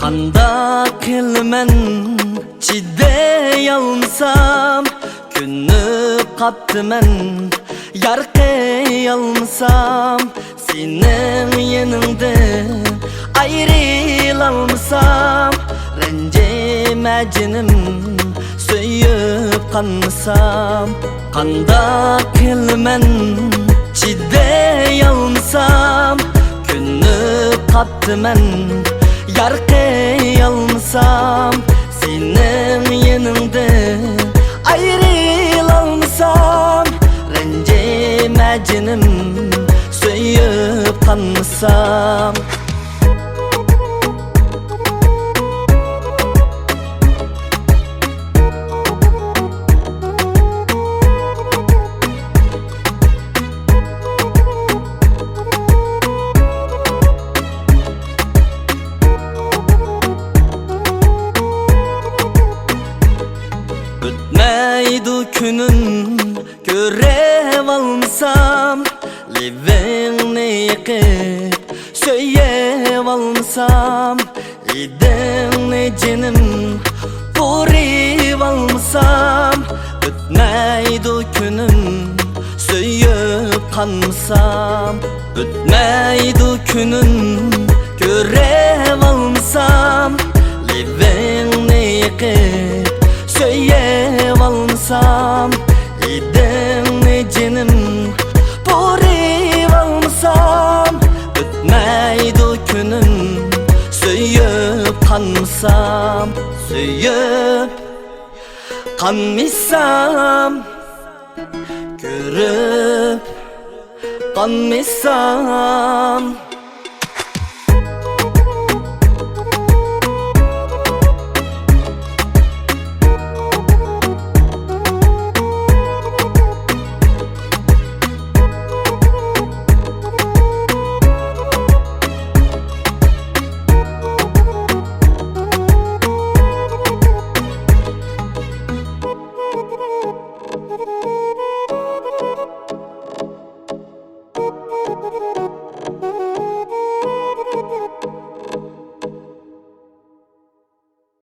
Qandaq qilman chidayolmasam, ko'nib qaptiman yarqayolmasam, sening yoningdan ayrilolmasam, ranjima jinim so'yib qanmasam. Qandaq qilman chidayolmasam, ko'nib qaptiman yarqayolmasam, sening yoningdan ayrilolmasam, ranjima jinim so'yib qanmasam. O'tmaydi kunim ko'revolmasam, levingni yiqib so'yevolmasam, idingni jinim ko'revolmasam, o'tmaydi kunim so'yib qanmasam. O'tmaydi kunim ko'revolmasam, levingni yiqib so'yevolmasam, idingni jinim ko'revolmasam, o'tmaydi kunim so'yib qanmasam, so'yib qanmasam, ko'rib qanmasam.